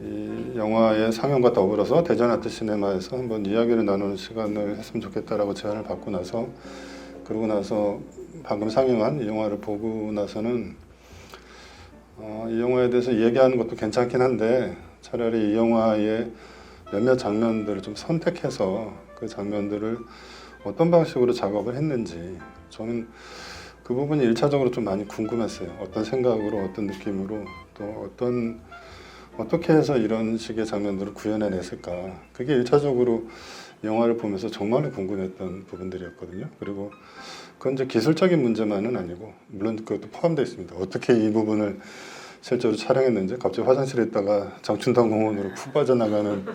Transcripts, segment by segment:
이 영화의 상영과 더불어서 대전 아트시네마에서 한번 이야기를 나누는 시간을 했으면 좋겠다라고 제안을 받고 나서, 그러고 나서 방금 상영한 이 영화를 보고 나서는 이 영화에 대해서 얘기하는 것도 괜찮긴 한데 차라리 이 영화의 몇몇 장면들을 좀 선택해서 그 장면들을 어떤 방식으로 작업을 했는지, 저는 그 부분이 1차적으로 좀 많이 궁금했어요. 어떤 생각으로, 어떤 느낌으로, 또 어떻게 해서 이런 식의 장면들을 구현해냈을까. 그게 1차적으로 영화를 보면서 정말로 궁금했던 부분들이었거든요. 그리고 그건 이제 기술적인 문제만은 아니고, 물론 그것도 포함되어 있습니다. 어떻게 이 부분을 실제로 촬영했는지, 갑자기 화장실에 있다가 장춘당 공원으로 푹 빠져나가는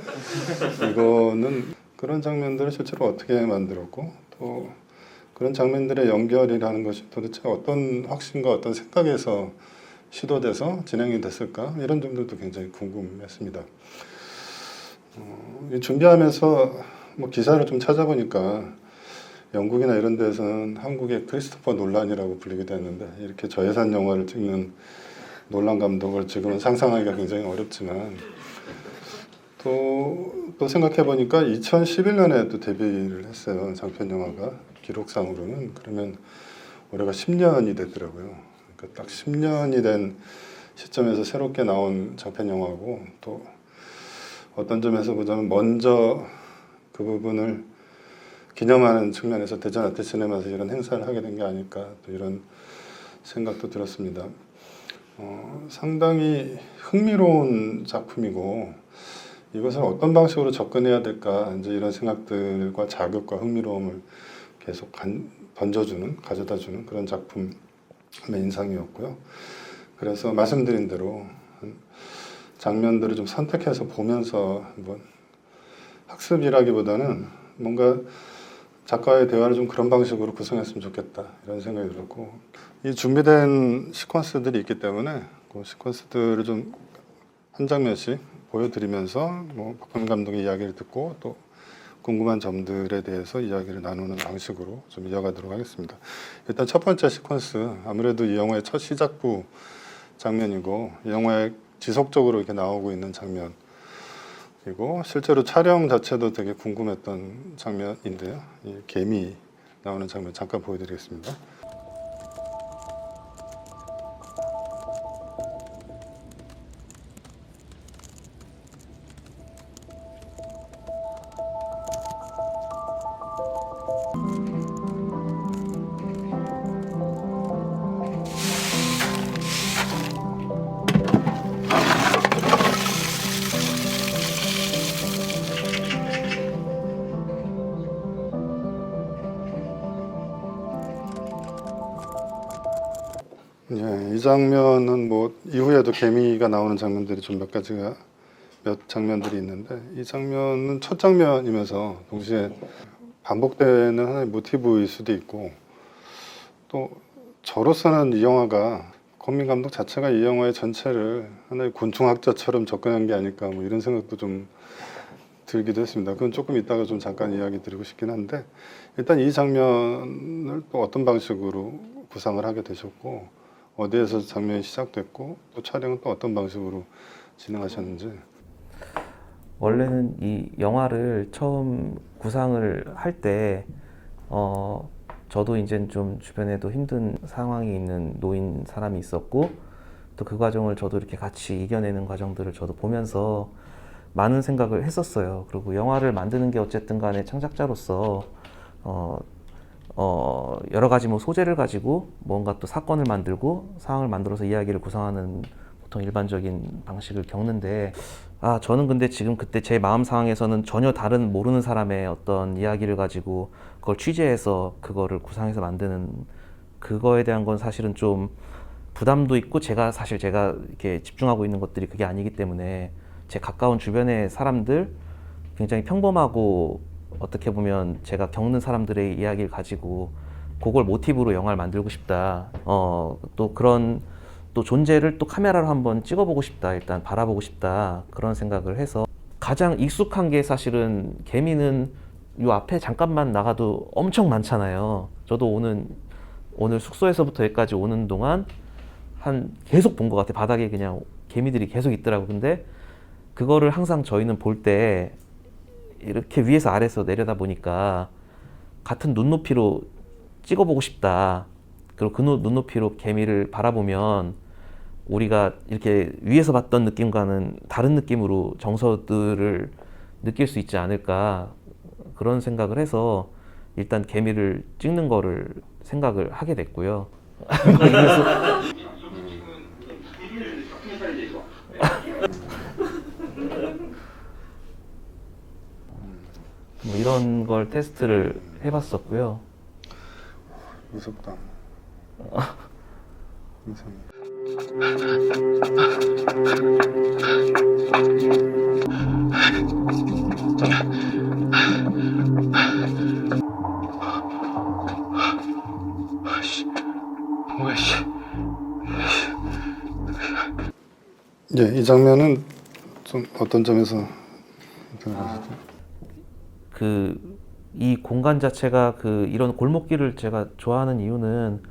이거는, 그런 장면들을 실제로 어떻게 만들었고, 또 그런 장면들의 연결이라는 것이 도대체 어떤 확신과 어떤 생각에서 시도돼서 진행이 됐을까, 이런 점들도 굉장히 궁금했습니다. 준비하면서 뭐 기사를 좀 찾아보니까 영국이나 이런 데서는 한국의 크리스토퍼 놀란이라고 불리기도 했는데, 이렇게 저예산 영화를 찍는 놀란 감독을 지금은 상상하기가 굉장히 어렵지만, 또 생각해보니까 2011년에 또 데뷔를 했어요. 장편 영화가 기록상으로는. 그러면 올해가 10년이 됐더라고요. 그러니까 딱 10년이 된 시점에서 새롭게 나온 장편 영화고, 또 어떤 점에서 보자면 먼저 그 부분을 기념하는 측면에서 대전 아트시네마에서 이런 행사를 하게 된 게 아닐까, 또 이런 생각도 들었습니다. 상당히 흥미로운 작품이고, 이것을 어떤 방식으로 접근해야 될까, 이제 이런 생각들과 자극과 흥미로움을 계속 가져다주는 그런 작품의 인상이었고요. 그래서 말씀드린 대로 장면들을 좀 선택해서 보면서 한번 학습이라기보다는 뭔가 작가의 대화를 좀 그런 방식으로 구성했으면 좋겠다, 이런 생각이 들었고, 이 준비된 시퀀스들이 있기 때문에 그 시퀀스들을 좀 한 장면씩 보여드리면서 박범 감독의 이야기를 듣고 또 궁금한 점들에 대해서 이야기를 나누는 방식으로 좀 이어가도록 하겠습니다. 일단 첫 번째 시퀀스, 아무래도 이 영화의 첫 시작부 장면이고, 이 영화에 지속적으로 이렇게 나오고 있는 장면, 그리고 실제로 촬영 자체도 되게 궁금했던 장면인데요. 이 개미 나오는 장면 잠깐 보여드리겠습니다. 예, 이 장면은 뭐 이후에도 개미가 나오는 장면들이 좀 몇 장면들이 있는데, 이 장면은 첫 장면이면서 동시에 반복되는 하나의 모티브일 수도 있고, 또 저로서는 이 영화가, 권민 감독 자체가 이 영화의 전체를 하나의 곤충학자처럼 접근한 게 아닐까, 뭐 이런 생각도 좀 들기도 했습니다. 그건 조금 이따가 좀 잠깐 이야기 드리고 싶긴 한데, 일단 이 장면을 또 어떤 방식으로 구상을 하게 되셨고, 어디에서 장면이 시작됐고, 또 촬영은 또 어떤 방식으로 진행하셨는지. 원래는 이 영화를 처음 구상을 할 때 저도 이제 좀 주변에도 힘든 상황이 있는 노인 사람이 있었고, 또 그 과정을 저도 이렇게 같이 이겨내는 과정들을 저도 보면서 많은 생각을 했었어요. 그리고 영화를 만드는 게 어쨌든 간에 창작자로서 여러 가지 뭐 소재를 가지고 뭔가 또 사건을 만들고 상황을 만들어서 이야기를 구성하는 보통 일반적인 방식을 겪는데, 저는 근데 지금 그때 제 마음 상황에서는 전혀 다른 모르는 사람의 어떤 이야기를 가지고 그걸 취재해서 그거를 구상해서 만드는 그거에 대한 건 사실은 좀 부담도 있고, 제가 이렇게 집중하고 있는 것들이 그게 아니기 때문에 제 가까운 주변의 사람들, 굉장히 평범하고 어떻게 보면 제가 겪는 사람들의 이야기를 가지고 그걸 모티브로 영화를 만들고 싶다. 또 그런 또 존재를 또 카메라로 한번 찍어보고 싶다. 일단 바라보고 싶다. 그런 생각을 해서 가장 익숙한 게 사실은 개미는 요 앞에 잠깐만 나가도 엄청 많잖아요. 저도 오늘 숙소에서부터 여기까지 오는 동안 계속 본 것 같아. 바닥에 그냥 개미들이 계속 있더라고. 근데 그거를 항상 저희는 볼 때 이렇게 위에서 아래에서 내려다 보니까 같은 눈높이로 찍어보고 싶다. 그리고 그 눈높이로 개미를 바라보면 우리가 이렇게 위에서 봤던 느낌과는 다른 느낌으로 정서들을 느낄 수 있지 않을까, 그런 생각을 해서 일단 개미를 찍는 거를 생각을 하게 됐고요. 그래서 뭐 이런 걸 테스트를 해봤었고요. 무섭다. 이상해. 뭐야, 씨. 이 장면은 좀 어떤 점에서 생각하시죠? 이 공간 자체가 이런 골목길을 제가 좋아하는 이유는,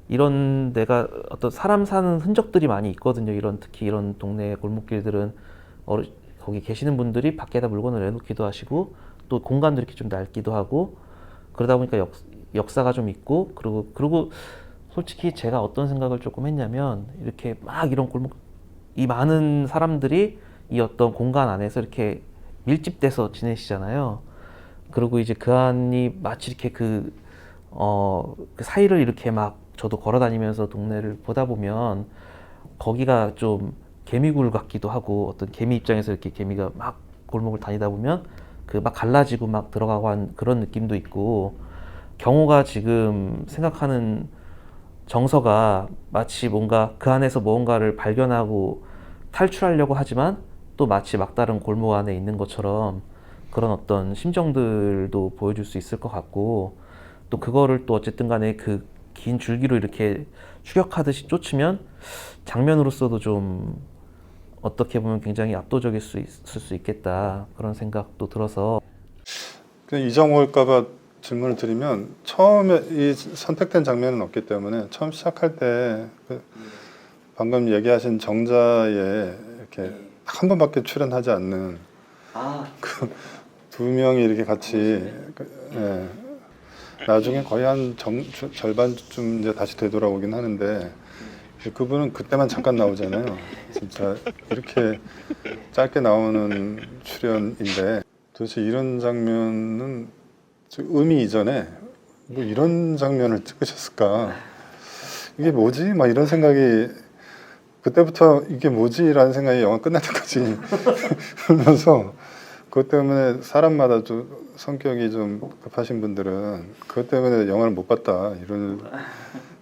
이런 데가 어떤 사람 사는 흔적들이 많이 있거든요. 특히 이런 동네 골목길들은 거기 계시는 분들이 밖에다 물건을 내놓기도 하시고, 또 공간도 이렇게 좀 낡기도 하고, 그러다 보니까 역사가 좀 있고, 그리고 솔직히 제가 어떤 생각을 조금 했냐면, 이렇게 막 이런 이 많은 사람들이 이 어떤 공간 안에서 이렇게 밀집돼서 지내시잖아요. 그리고 이제 그 안이 마치 이렇게 그 사이를 이렇게 막 저도 걸어 다니면서 동네를 보다 보면 거기가 좀 개미굴 같기도 하고, 어떤 개미 입장에서 이렇게 개미가 막 골목을 다니다 보면 막 갈라지고 막 들어가고 한 그런 느낌도 있고, 경호가 지금 생각하는 정서가 마치 뭔가 그 안에서 무언가를 발견하고 탈출하려고 하지만 또 마치 막다른 골목 안에 있는 것처럼 그런 어떤 심정들도 보여줄 수 있을 것 같고, 또 그거를 또 어쨌든 간에 그 긴 줄기로 이렇게 추격하듯이 쫓으면 장면으로서도 좀 어떻게 보면 굉장히 압도적일 수 있을 수 있겠다, 그런 생각도 들어서. 잊어먹을까봐 질문을 드리면, 처음에 이 선택된 장면은 없기 때문에 처음 시작할 때 방금 얘기하신 정자에 이렇게 한 번밖에 출연하지 않는 그 두 명이 이렇게 같이 나중에 거의 한 절반쯤 이제 다시 되돌아오긴 하는데, 그분은 그때만 잠깐 나오잖아요. 진짜 이렇게 짧게 나오는 출연인데, 도대체 이런 장면은 의미 이전에 뭐 이런 장면을 찍으셨을까? 이게 뭐지? 막 이런 생각이 그때부터 이게 뭐지라는 생각이 영화 끝날 때까지 들면서, 그것 때문에 사람마다 좀 성격이 좀 급하신 분들은 그것 때문에 영화를 못 봤다, 이런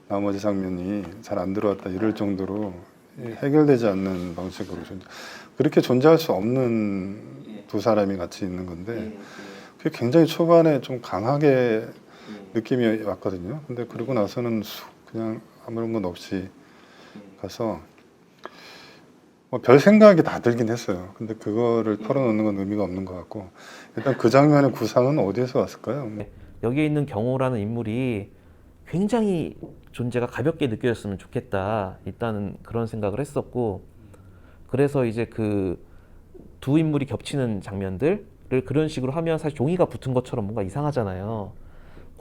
나머지 장면이 잘 안 들어왔다 이럴 정도로 해결되지 않는 방식으로 그렇게 존재할 수 없는 두 사람이 같이 있는 건데, 그게 굉장히 초반에 좀 강하게 느낌이 왔거든요. 근데 그러고 나서는 그냥 아무런 것 없이 가서 별 생각이 다 들긴 했어요. 근데 그거를 털어놓는 건 의미가 없는 것 같고, 일단 그 장면의 구상은 어디에서 왔을까요? 여기에 있는 경호라는 인물이 굉장히 존재가 가볍게 느껴졌으면 좋겠다, 일단은 그런 생각을 했었고, 그래서 이제 그 두 인물이 겹치는 장면들을 그런 식으로 하면 사실 종이가 붙은 것처럼 뭔가 이상하잖아요.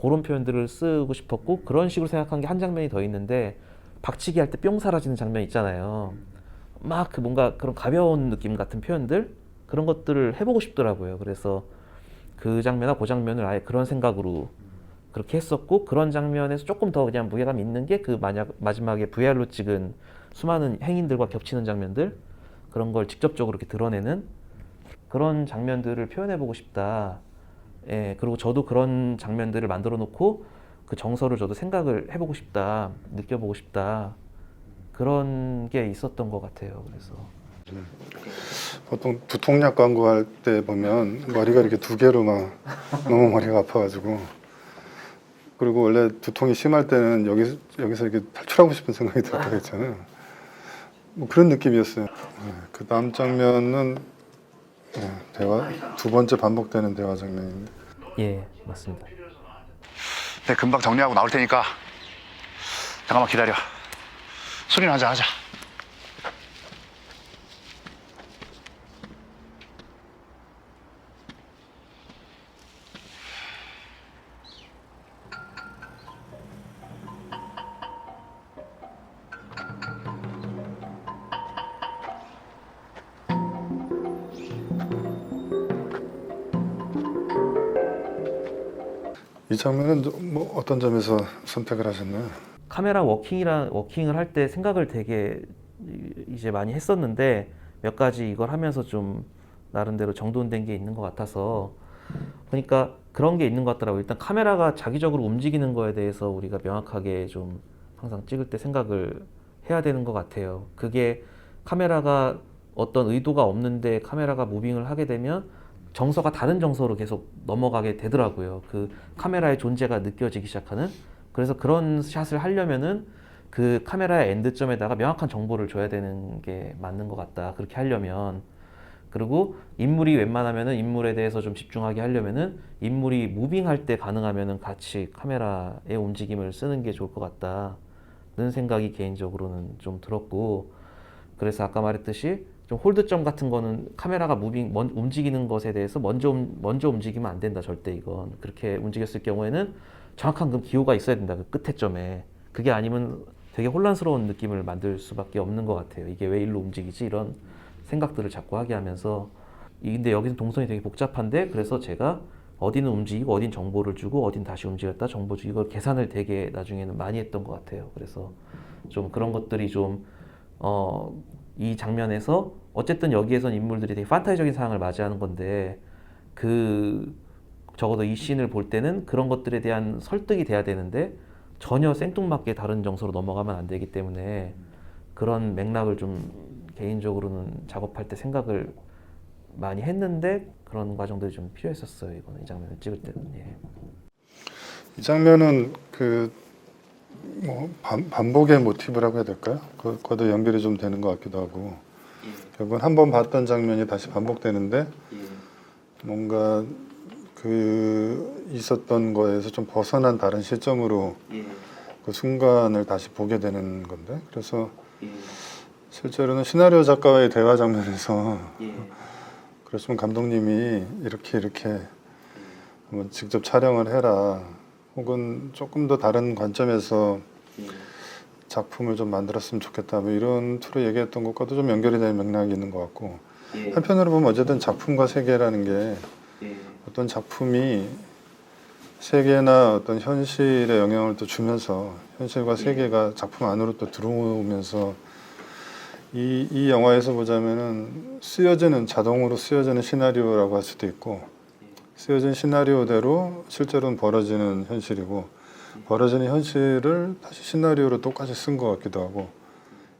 그런 표현들을 쓰고 싶었고, 그런 식으로 생각한 게 한 장면이 더 있는데, 박치기 할 때 뿅 사라지는 장면 있잖아요. 막 그 뭔가 그런 가벼운 느낌 같은 표현들 그런 것들을 해보고 싶더라고요. 그래서 그 장면과 그 장면을 아예 그런 생각으로 그렇게 했었고, 그런 장면에서 조금 더 그냥 무게감 있는 게 그 만약 마지막에 VR로 찍은 수많은 행인들과 겹치는 장면들, 그런 걸 직접적으로 이렇게 드러내는 그런 장면들을 표현해보고 싶다. 예, 그리고 저도 그런 장면들을 만들어 놓고 그 정서를 저도 생각을 해보고 싶다, 느껴보고 싶다. 그런 게 있었던 것 같아요. 그래서 보통 두통약 광고 할 때 보면 머리가 이렇게 두 개로 막 너무 머리가 아파가지고, 그리고 원래 두통이 심할 때는 여기서 이렇게 탈출하고 싶은 생각이 들 때가 있잖아요. 뭐 그런 느낌이었어요. 그 다음 장면은 대화, 두 번째 반복되는 대화 장면인데, 예, 맞습니다. 네, 금방 정리하고 나올 테니까 잠깐만 기다려. 술이나 한잔 하자. 이 장면은 뭐 어떤 점에서 선택을 하셨나요? 카메라 워킹을 할 때 생각을 되게 이제 많이 했었는데, 몇 가지 이걸 하면서 좀 나름대로 정돈된 게 있는 것 같아서, 그러니까 그런 게 있는 것 같더라고요. 일단 카메라가 자기적으로 움직이는 거에 대해서 우리가 명확하게 좀 항상 찍을 때 생각을 해야 되는 것 같아요. 그게 카메라가 어떤 의도가 없는데 카메라가 무빙을 하게 되면 정서가 다른 정서로 계속 넘어가게 되더라고요. 그 카메라의 존재가 느껴지기 시작하는. 그래서 그런 샷을 하려면은 그 카메라의 엔드점에다가 명확한 정보를 줘야 되는 게 맞는 것 같다. 그렇게 하려면. 그리고 인물이 웬만하면은 인물에 대해서 좀 집중하게 하려면은 인물이 무빙할 때 가능하면은 같이 카메라의 움직임을 쓰는 게 좋을 것 같다는 생각이 개인적으로는 좀 들었고, 그래서 아까 말했듯이 좀 홀드점 같은 거는 카메라가 움직이는 것에 대해서 먼저 움직이면 안 된다. 절대 이건. 그렇게 움직였을 경우에는 정확한 그 기호가 있어야 된다. 그 끝에 점에. 그게 아니면 되게 혼란스러운 느낌을 만들 수밖에 없는 것 같아요. 이게 왜 일로 움직이지? 이런 생각들을 자꾸 하게 하면서. 근데 여기서 동선이 되게 복잡한데, 그래서 제가 어디는 움직이고 어딘 정보를 주고 어딘 다시 움직였다 정보 주고, 이걸 계산을 되게 나중에는 많이 했던 것 같아요. 그래서 좀 그런 것들이 좀 이 장면에서 어쨌든 여기에선 인물들이 되게 판타지적인 상황을 맞이하는 건데, 그 적어도 이 씬을 볼 때는 그런 것들에 대한 설득이 돼야 되는데 전혀 생뚱맞게 다른 정서로 넘어가면 안 되기 때문에, 그런 맥락을 좀 개인적으로는 작업할 때 생각을 많이 했는데 그런 과정들이 좀 필요했었어요. 이거는 이 장면을 찍을 때는. 예. 이 장면은 뭐 반복의 모티브라고 해야 될까요? 그과도 연결이 좀 되는 것 같기도 하고, 결국은 한 번 봤던 장면이 다시 반복되는데 뭔가 그 있었던 거에서 좀 벗어난 다른 시점으로 그 순간을 다시 보게 되는 건데, 그래서 실제로는 시나리오 작가와의 대화 장면에서 그렇지만 감독님이 이렇게 한번 직접 촬영을 해라, 혹은 조금 더 다른 관점에서 작품을 좀 만들었으면 좋겠다, 뭐 이런 투로 얘기했던 것과도 좀 연결이 되는 맥락이 있는 것 같고, 한편으로 보면 어쨌든 작품과 세계라는 게 어떤 작품이 세계나 어떤 현실에 영향을 또 주면서 현실과 세계가 작품 안으로 또 들어오면서 이 영화에서 보자면은 자동으로 쓰여지는 시나리오라고 할 수도 있고, 쓰여진 시나리오대로 실제로는 벌어지는 현실이고, 벌어지는 현실을 다시 시나리오로 똑같이 쓴 것 같기도 하고,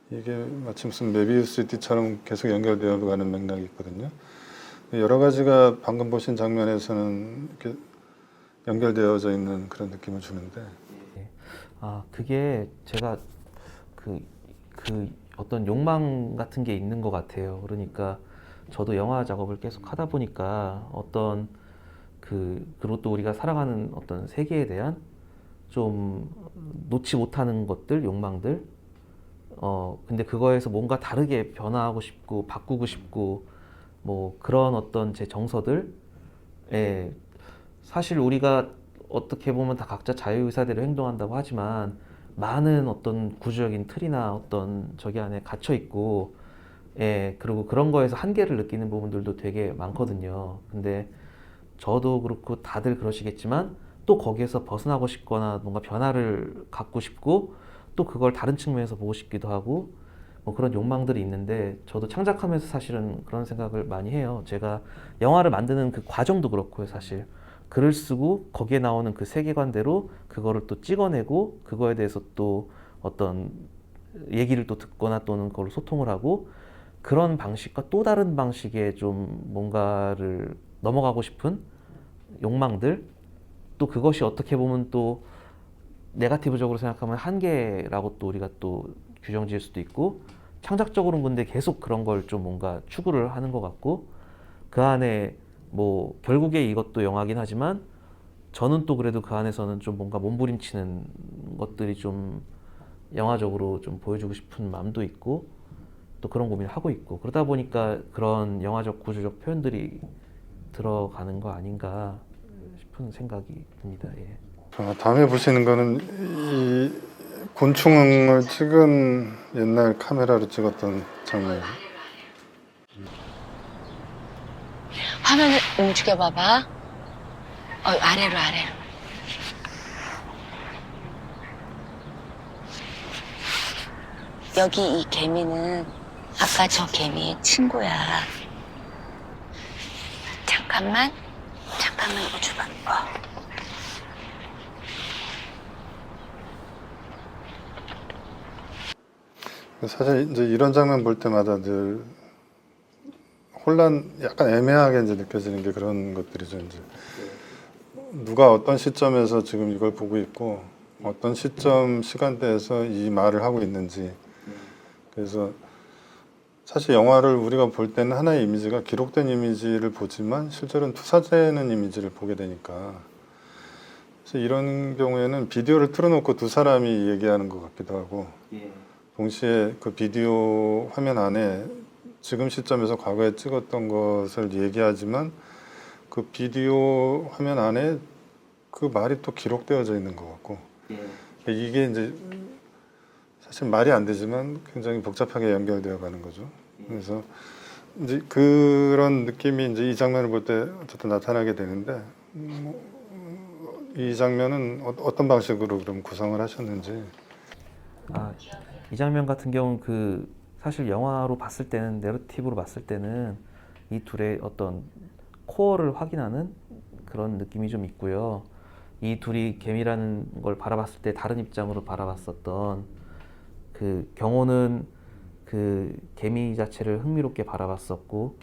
이게 마치 무슨 메비우스 띠처럼 계속 연결되어 가는 맥락이 있거든요. 여러 가지가 방금 보신 장면에서는 이렇게 연결되어져 있는 그런 느낌을 주는데, 그게 제가 그 어떤 욕망 같은 게 있는 것 같아요. 그러니까 저도 영화 작업을 계속 하다 보니까 어떤 그리고 또 우리가 살아가는 어떤 세계에 대한 좀 놓지 못하는 것들, 욕망들. 근데 그거에서 뭔가 다르게 변화하고 싶고 바꾸고 싶고, 뭐 그런 어떤 제 정서들. 사실 우리가 어떻게 보면 다 각자 자유의사대로 행동한다고 하지만 많은 어떤 구조적인 틀이나 어떤 저기 안에 갇혀 있고, 예, 그리고 그런 거에서 한계를 느끼는 부분들도 되게 많거든요. 근데 저도 그렇고 다들 그러시겠지만 또 거기에서 벗어나고 싶거나 뭔가 변화를 갖고 싶고 또 그걸 다른 측면에서 보고 싶기도 하고 뭐 그런 욕망들이 있는데 저도 창작하면서 사실은 그런 생각을 많이 해요. 제가 영화를 만드는 그 과정도 그렇고요, 사실. 글을 쓰고 거기에 나오는 그 세계관대로 그거를 또 찍어내고 그거에 대해서 또 어떤 얘기를 또 듣거나 또는 그걸로 소통을 하고 그런 방식과 또 다른 방식의 좀 뭔가를 넘어가고 싶은 욕망들 또 그것이 어떻게 보면 또 네거티브적으로 생각하면 한계라고 또 우리가 또 규정 지을 수도 있고 창작적으로는 근데 계속 그런 걸 좀 뭔가 추구를 하는 것 같고 그 안에 뭐 결국에 이것도 영화긴 하지만 저는 또 그래도 그 안에서는 좀 뭔가 몸부림치는 것들이 좀 영화적으로 좀 보여주고 싶은 마음도 있고 또 그런 고민을 하고 있고 그러다 보니까 그런 영화적 구조적 표현들이 들어가는 거 아닌가 싶은 생각이 듭니다. 예. 다음에 보시는 거는 이 곤충을 찍은 옛날 카메라로 찍었던 장면이에요. 화면을 움직여 봐봐. 아래로, 아래로. 여기 이 개미는 아까 저 개미의 친구야. 잠깐만 우주봐. 사실 이제 이런 장면 볼 때마다 늘 혼란, 약간 애매하게 이제 느껴지는 게 그런 것들이죠. 이제 누가 어떤 시점에서 지금 이걸 보고 있고 어떤 시간대에서 이 말을 하고 있는지. 그래서 사실 영화를 우리가 볼 때는 하나의 이미지가 기록된 이미지를 보지만 실제로는 투사되는 이미지를 보게 되니까 그래서 이런 경우에는 비디오를 틀어놓고 두 사람이 얘기하는 것 같기도 하고 동시에 그 비디오 화면 안에 지금 시점에서 과거에 찍었던 것을 얘기하지만 그 비디오 화면 안에 그 말이 또 기록되어져 있는 것 같고 이게 이제 사실 말이 안 되지만 굉장히 복잡하게 연결되어 가는 거죠. 그래서 이제 그런 느낌이 이제 이 장면을 볼 때 어쨌든 나타나게 되는데 이 장면은 어떤 방식으로 그럼 구성을 하셨는지. 이 장면 같은 경우는 그 사실 영화로 봤을 때는 내러티브로 봤을 때는 이 둘의 어떤 코어를 확인하는 그런 느낌이 좀 있고요. 이 둘이 개미라는 걸 바라봤을 때 다른 입장으로 바라봤었던 그 경호는 그 개미 자체를 흥미롭게 바라봤었고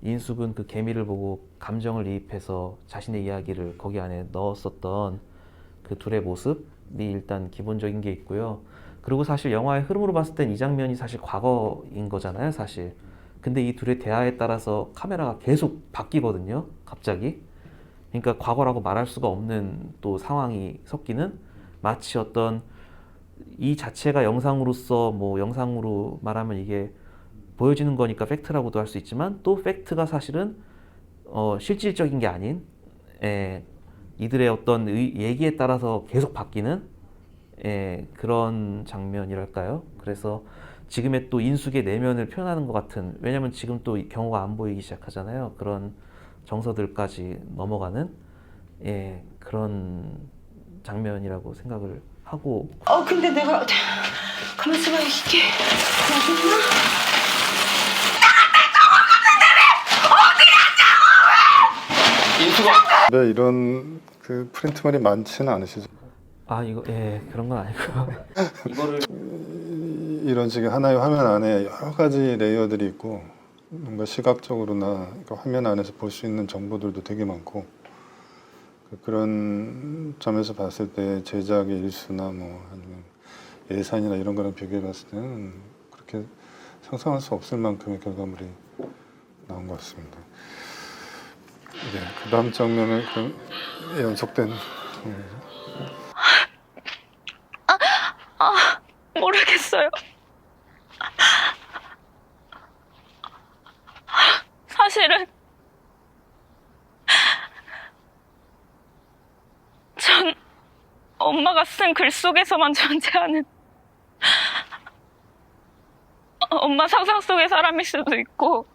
인숙은 그 개미를 보고 감정을 이입해서 자신의 이야기를 거기 안에 넣었었던 그 둘의 모습이 일단 기본적인 게 있고요. 그리고 사실 영화의 흐름으로 봤을 땐 이 장면이 사실 과거인 거잖아요, 사실. 근데 이 둘의 대화에 따라서 카메라가 계속 바뀌거든요, 갑자기. 그러니까 과거라고 말할 수가 없는 또 상황이 섞이는 마치 어떤 이 자체가 영상으로서 뭐 영상으로 말하면 이게 보여지는 거니까 팩트라고도 할 수 있지만 또 팩트가 사실은 실질적인 게 아닌 이들의 어떤 얘기에 따라서 계속 바뀌는 그런 장면이랄까요? 그래서 지금의 또 인숙의 내면을 표현하는 것 같은 왜냐면 지금 또 경호가 안 보이기 시작하잖아요. 그런 정서들까지 넘어가는 그런 장면이라고 생각을 하고 근데 내가 가만 있어봐 이게 맞았나? 네, 이런 그 프린트물이 많지는 않으시죠? 이거 그런 건 아니고요. 이거를 이런 식의 하나의 화면 안에 여러 가지 레이어들이 있고 뭔가 시각적으로나 그 화면 안에서 볼 수 있는 정보들도 되게 많고 그런 점에서 봤을 때 제작의 일수나 뭐 아니면 예산이나 이런 거랑 비교해 봤을 때는 그렇게 상상할 수 없을 만큼의 결과물이 나온 것 같습니다. 네, 그 다음 장면을 그럼 연속된 모르겠어요. 사실은 전 엄마가 쓴 글 속에서만 존재하는 엄마 상상 속의 사람일 수도 있고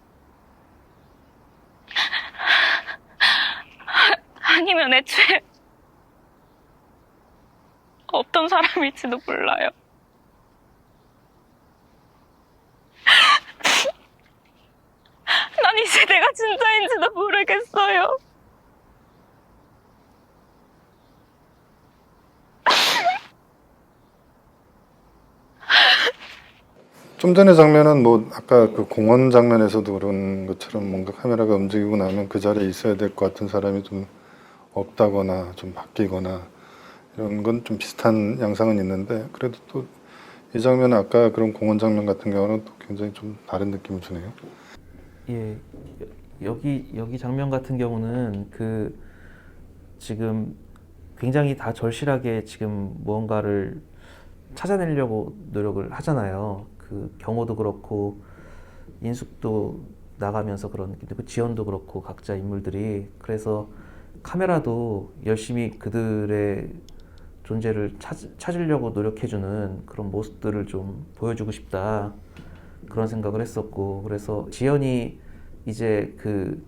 아니면 애초에 없던 사람일지도 몰라요. 난 이제 내가 진짜인지도 모르겠어요. 좀 전에 장면은 뭐 아까 그 공원 장면에서도 그런 것처럼 뭔가 카메라가 움직이고 나면 그 자리에 있어야 될 것 같은 사람이 좀 없다거나 좀 바뀌거나 이런 건 좀 비슷한 양상은 있는데, 그래도 또 이 장면은 아까 그런 공원 장면 같은 경우는 또 굉장히 좀 다른 느낌을 주네요. 예, 여기 장면 같은 경우는 그 지금 굉장히 다 절실하게 지금 무언가를 찾아내려고 노력을 하잖아요. 그 경호도 그렇고 인숙도 나가면서 그런 느낌, 그 지연도 그렇고 각자 인물들이, 그래서 카메라도 열심히 그들의 존재를 찾으려고 노력해주는 그런 모습들을 좀 보여주고 싶다, 그런 생각을 했었고, 그래서 지연이 이제 그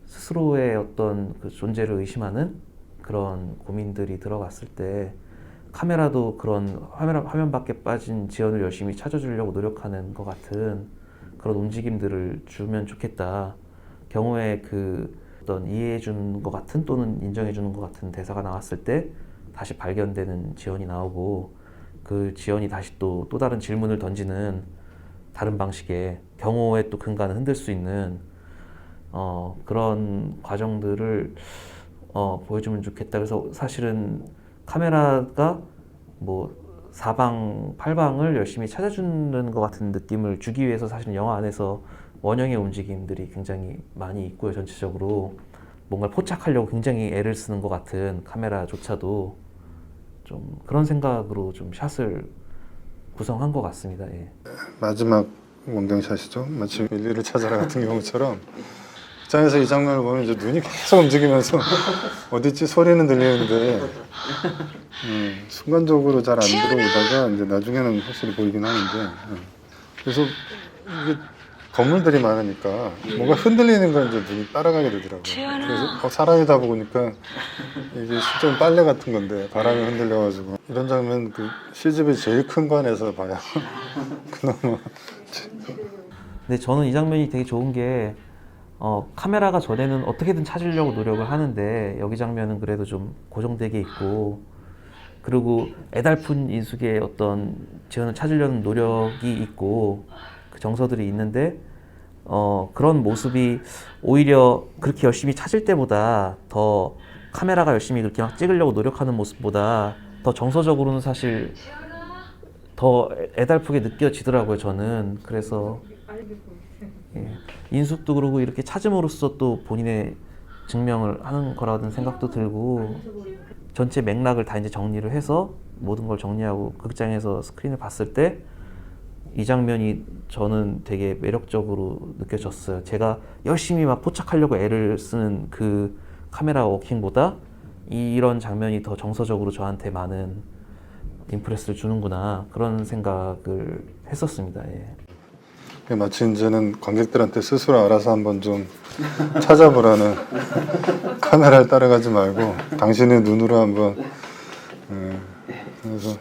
스스로의 어떤 그 존재를 의심하는 그런 고민들이 들어갔을 때 카메라도 그런 화면 밖에 빠진 지연을 열심히 찾아주려고 노력하는 것 같은 그런 움직임들을 주면 좋겠다. 경호에 그 어떤 이해해 주는 것 같은 또는 인정해 주는 것 같은 대사가 나왔을 때 다시 발견되는 지연이 나오고, 그 지연이 다시 또 다른 질문을 던지는 다른 방식의 경호의 또 근간을 흔들 수 있는 그런 과정들을 보여주면 좋겠다. 그래서 사실은 카메라가 뭐 사방 팔방을 열심히 찾아주는 것 같은 느낌을 주기 위해서 사실 영화 안에서 원형의 움직임들이 굉장히 많이 있고요. 전체적으로 뭔가를 포착하려고 굉장히 애를 쓰는 것 같은 카메라조차도 좀 그런 생각으로 좀 샷을 구성한 것 같습니다. 예. 마지막 원경샷이죠. 마치 윌리를 찾아라 같은 경우처럼 극장에서 이 장면을 보면 이제 눈이 계속 움직이면서 어디지 소리는 들리는데 순간적으로 잘 안 들어오다가 이제 나중에는 확실히 보이긴 하는데, 그래서 이게 건물들이 많으니까 뭔가 흔들리는 걸 이제 눈이 따라가게 되더라고요. 그래서 사람이다 보니까 이게 실제로 빨래 같은 건데 바람이 흔들려가지고, 이런 장면 그 CGV 제일 큰 관에서 봐야 그나마. 근데 저는 이 장면이 되게 좋은 게 카메라가 전에는 어떻게든 찾으려고 노력을 하는데 여기 장면은 그래도 좀 고정되게 있고, 그리고 애달픈 인숙의 어떤 지연을 찾으려는 노력이 있고 그 정서들이 있는데 그런 모습이 오히려 그렇게 열심히 찾을 때보다 더 카메라가 열심히 그렇게 막 찍으려고 노력하는 모습보다 더 정서적으로는 사실 더 애달프게 느껴지더라고요, 저는. 그래서 예, 인숙도 그러고 이렇게 찾음으로써 또 본인의 증명을 하는 거라는 생각도 들고, 전체 맥락을 다 이제 정리를 해서 모든 걸 정리하고 극장에서 스크린을 봤을 때 이 장면이 저는 되게 매력적으로 느껴졌어요. 제가 열심히 막 포착하려고 애를 쓰는 그 카메라 워킹보다 이런 장면이 더 정서적으로 저한테 많은 임프레스를 주는구나, 그런 생각을 했었습니다. 예. 마치 이제는 관객들한테 스스로 알아서 한번 좀 찾아보라는, 카메라를 따라가지 말고 당신의 눈으로 한번. 그래서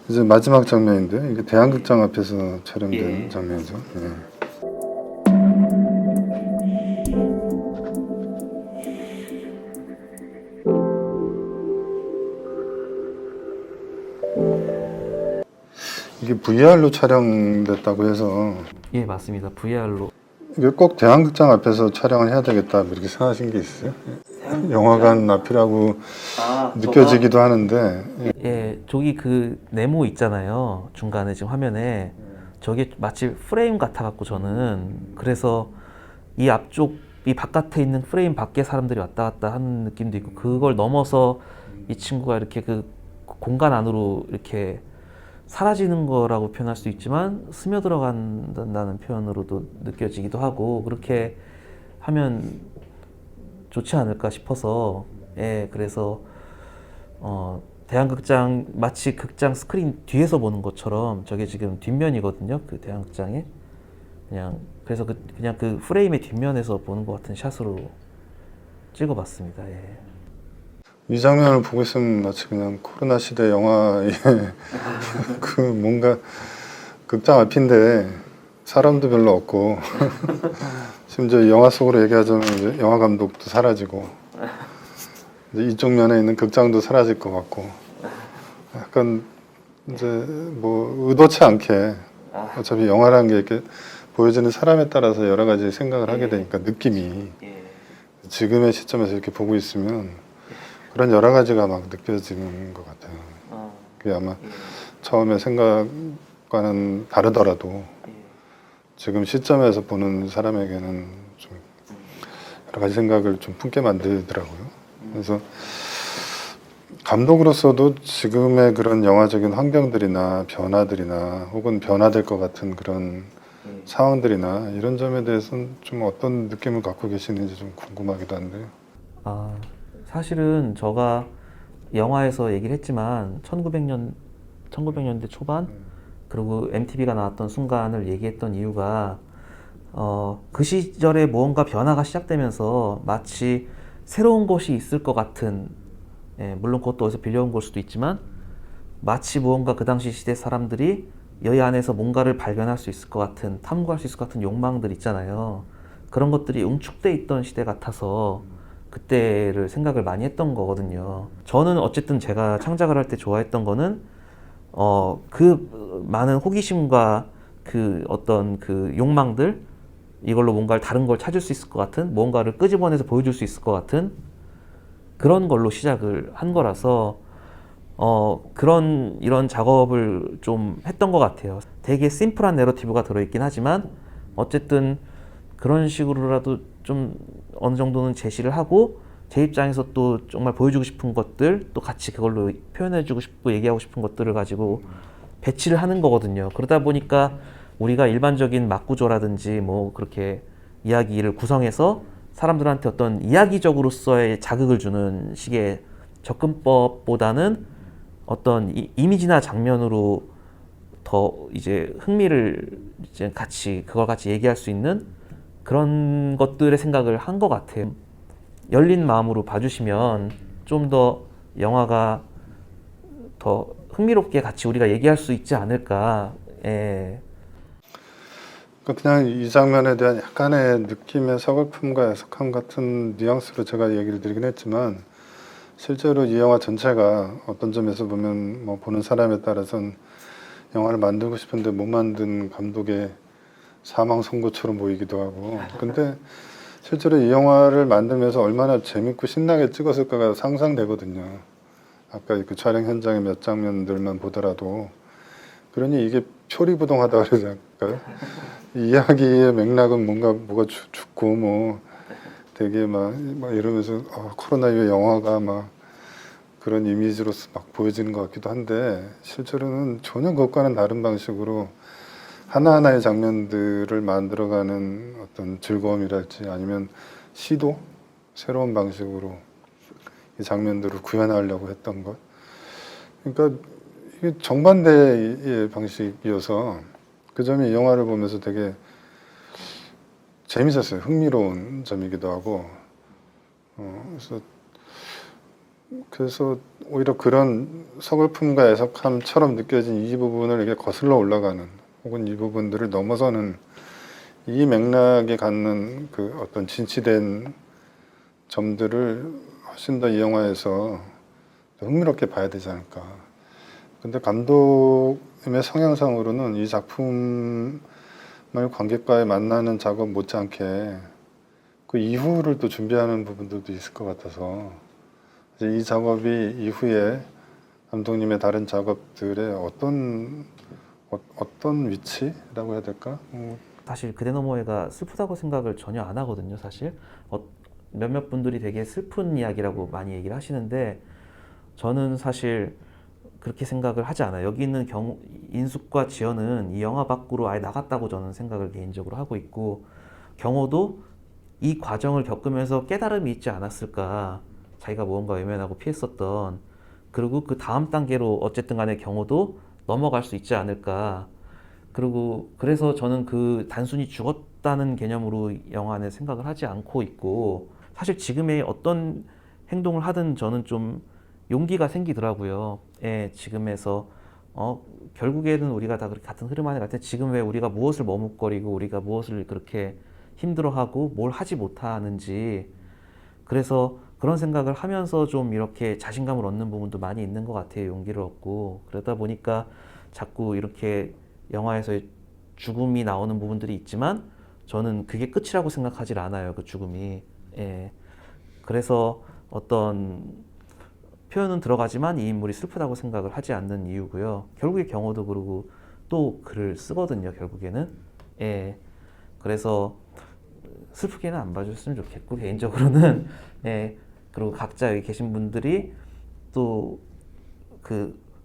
이제 마지막 장면인데, 이게 대한극장 앞에서 촬영된 장면이죠. 이게 VR로 촬영됐다고 해서. 예, 맞습니다. VR로. 이게 꼭 대한극장 앞에서 촬영을 해야 되겠다 이렇게 생각하신 게 있어요? 영화관 앞이라고 느껴지기도 하는데. 예, 저기 그 네모 있잖아요. 중간에 지금 화면에. 저게 마치 프레임 같아 갖고 저는, 그래서 이 앞쪽, 이 바깥에 있는 프레임 밖에 사람들이 왔다 갔다 하는 느낌도 있고, 그걸 넘어서 이 친구가 이렇게 그 공간 안으로 이렇게 사라지는 거라고 표현할 수 있지만 스며 들어간다는 표현으로도 느껴지기도 하고, 그렇게 하면 좋지 않을까 싶어서, 예, 그래서 대한극장 마치 극장 스크린 뒤에서 보는 것처럼 저게 지금 뒷면이거든요. 그 대한극장에 그냥 그래서 그냥 그 프레임의 뒷면에서 보는 것 같은 샷으로 찍어봤습니다. 예. 이 장면을 보고 있으면 마치 그냥 코로나 시대 영화의 그 뭔가 극장 앞인데 사람도 별로 없고 심지어 영화 속으로 얘기하자면 이제 영화 감독도 사라지고 이제 이쪽 면에 있는 극장도 사라질 것 같고 약간 이제 뭐 의도치 않게 어차피 영화라는 게 이렇게 보여지는 사람에 따라서 여러 가지 생각을 하게 되니까 느낌이 지금의 시점에서 이렇게 보고 있으면 그런 여러 가지가 막 느껴지는 것 같아요. 그게 아마 처음에 생각과는 다르더라도 지금 시점에서 보는 사람에게는 좀 여러 가지 생각을 좀 품게 만들더라고요. 그래서 감독으로서도 지금의 그런 영화적인 환경들이나 변화들이나 혹은 변화될 것 같은 그런 상황들이나 이런 점에 대해서는 좀 어떤 느낌을 갖고 계시는지 좀 궁금하기도 한데요. 아, 사실은 제가 영화에서 얘기를 했지만 1900년대 초반 그리고 MTV가 나왔던 순간을 얘기했던 이유가 그 시절에 무언가 변화가 시작되면서 마치 새로운 것이 있을 것 같은 물론 그것도 어디서 빌려온 걸 수도 있지만 마치 무언가 그 당시 시대 사람들이 여기 안에서 뭔가를 발견할 수 있을 것 같은 탐구할 수 있을 것 같은 욕망들 있잖아요. 그런 것들이 응축돼 있던 시대 같아서 그때를 생각을 많이 했던 거거든요. 저는 어쨌든 제가 창작을 할 때 좋아했던 거는 그 많은 호기심과 그 어떤 그 욕망들 이걸로 뭔가를 다른 걸 찾을 수 있을 것 같은 뭔가를 끄집어내서 보여줄 수 있을 것 같은 그런 걸로 시작을 한 거라서 이런 작업을 좀 했던 것 같아요. 되게 심플한 내러티브가 들어있긴 하지만 어쨌든 그런 식으로라도 좀 어느 정도는 제시를 하고 제 입장에서 또 정말 보여주고 싶은 것들 또 같이 그걸로 표현해주고 싶고 얘기하고 싶은 것들을 가지고 배치를 하는 거거든요. 그러다 보니까 우리가 일반적인 막구조라든지 뭐 그렇게 이야기를 구성해서 사람들한테 어떤 이야기적으로서의 자극을 주는 식의 접근법보다는 어떤 이미지나 장면으로 더 이제 흥미를 이제 그걸 같이 얘기할 수 있는 그런 것들의 생각을 한 것 같아요. 열린 마음으로 봐주시면 좀 더 영화가 더 흥미롭게 같이 우리가 얘기할 수 있지 않을까. 예. 그냥 이 장면에 대한 약간의 느낌의 서글픔과 애석함 같은 뉘앙스로 제가 얘기를 드리긴 했지만 실제로 이 영화 전체가 어떤 점에서 보면 뭐 보는 사람에 따라서는 영화를 만들고 싶은데 못 만든 감독의 사망 선고처럼 보이기도 하고 근데 실제로 이 영화를 만들면서 얼마나 재밌고 신나게 찍었을까가 상상되거든요. 아까 그 촬영 현장의 몇 장면들만 보더라도 그러니 이게 표리부동하다 그러지 않을까요? 이야기의 맥락은 뭐가 죽고 뭐 되게 막 이러면서 코로나 이후에 영화가 막 그런 이미지로서 막 보여지는 것 같기도 한데 실제로는 전혀 그것과는 다른 방식으로 하나하나의 장면들을 만들어가는 어떤 즐거움이랄지 아니면 시도 새로운 방식으로 이 장면들을 구현하려고 했던 것 그러니까 이게 정반대의 방식이어서 그 점이 이 영화를 보면서 되게 재밌었어요. 흥미로운 점이기도 하고 그래서 오히려 그런 서글픔과 애석함처럼 느껴진 이 부분을 이렇게 거슬러 올라가는 혹은 이 부분들을 넘어서는 이 맥락에 갖는 그 어떤 진치된 점들을 훨씬 더 이 영화에서 흥미롭게 봐야 되지 않을까. 근데 감독님의 성향상으로는 이 작품을 관객과의 만나는 작업 못지않게 그 이후를 또 준비하는 부분들도 있을 것 같아서 이 작업이 이후에 감독님의 다른 작업들의 어떤 위치라고 해야 될까? 사실 그대 너머에가 슬프다고 생각을 전혀 안 하거든요. 사실 몇몇 분들이 되게 슬픈 이야기라고 많이 얘기를 하시는데 저는 사실 그렇게 생각을 하지 않아요. 여기 있는 인숙과 지연은 이 영화 밖으로 아예 나갔다고 저는 생각을 개인적으로 하고 있고 경호도 이 과정을 겪으면서 깨달음이 있지 않았을까. 자기가 무언가 외면하고 피했었던 그리고 그 다음 단계로 어쨌든 간의 경우도 넘어갈 수 있지 않을까. 그리고 그래서 저는 그 단순히 죽었다는 개념으로 영화 안에 생각을 하지 않고 있고, 사실 지금의 어떤 행동을 하든 저는 좀 용기가 생기더라고요. 예, 지금에서 결국에는 우리가 다 그렇게 같은 흐름 안에 갈 때 지금 왜 우리가 무엇을 머뭇거리고 우리가 무엇을 그렇게 힘들어하고 뭘 하지 못하는지, 그래서 그런 생각을 하면서 좀 이렇게 자신감을 얻는 부분도 많이 있는 것 같아요. 용기를 얻고. 그러다 보니까 자꾸 이렇게 영화에서의 죽음이 나오는 부분들이 있지만 저는 그게 끝이라고 생각하질 않아요. 그 죽음이. 예. 그래서 어떤 표현은 들어가지만 이 인물이 슬프다고 생각을 하지 않는 이유고요. 결국에 경호도 그러고 또 글을 쓰거든요. 결국에는. 예. 그래서 슬프게는 안 봐줬으면 좋겠고, 개인적으로는. 예. 그리고 각자 여기 계신 분들이 또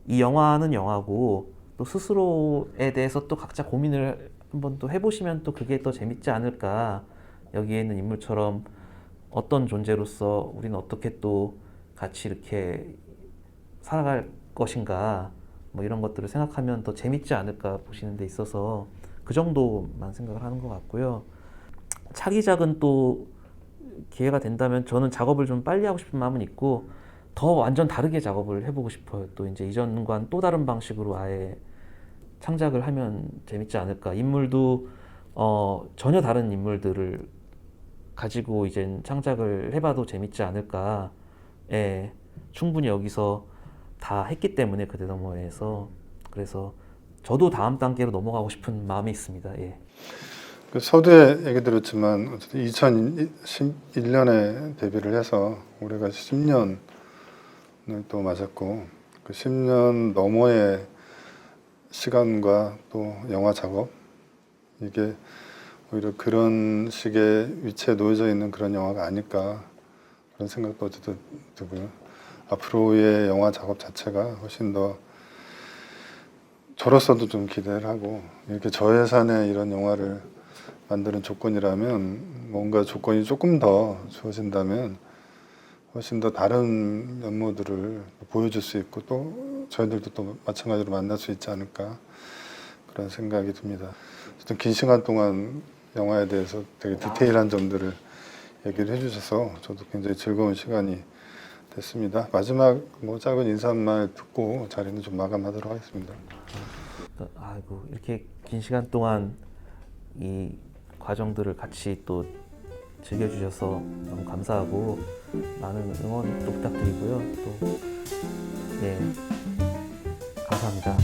이 영화는 영화고 또 스스로에 대해서 또 각자 고민을 한번 또 해보시면 또 그게 더 재밌지 않을까. 여기에 있는 인물처럼 어떤 존재로서 우리는 어떻게 또 같이 이렇게 살아갈 것인가, 뭐 이런 것들을 생각하면 더 재밌지 않을까 보시는 데 있어서 그 정도만 생각을 하는 것 같고요. 차기작은 또 기회가 된다면 저는 작업을 좀 빨리 하고 싶은 마음은 있고, 더 완전 다르게 작업을 해보고 싶어요. 또 이제 이전과는 또 다른 방식으로 아예 창작을 하면 재밌지 않을까. 인물도 전혀 다른 인물들을 가지고 이제 창작을 해봐도 재밌지 않을까. 예, 충분히 여기서 다 했기 때문에 그대 너머에서. 그래서 저도 다음 단계로 넘어가고 싶은 마음이 있습니다. 예. 그 서두에 얘기 들었지만 어쨌든 2011년에 데뷔를 해서 올해가 10년을 또 맞았고, 그 10년 너머의 시간과 또 영화 작업, 이게 오히려 그런 식의 위치에 놓여져 있는 그런 영화가 아닐까, 그런 생각도 어쨌든 들고요. 앞으로의 영화 작업 자체가 훨씬 더 저로서도 좀 기대를 하고, 이렇게 저예산의 이런 영화를 만드는 조건이라면, 뭔가 조건이 조금 더 주어진다면 훨씬 더 다른 면모들을 보여줄 수 있고 또 저희들도 또 마찬가지로 만날 수 있지 않을까, 그런 생각이 듭니다. 어쨌든 긴 시간 동안 영화에 대해서 되게 디테일한 점들을 얘기를 해주셔서 저도 굉장히 즐거운 시간이 됐습니다. 마지막 뭐 짧은 인사말 듣고 자리는 좀 마감하도록 하겠습니다. 아이고, 이렇게 긴 시간 동안 이 과정들을 같이 또 즐겨주셔서 너무 감사하고, 많은 응원 또 부탁드리고요. 또, 예, 감사합니다.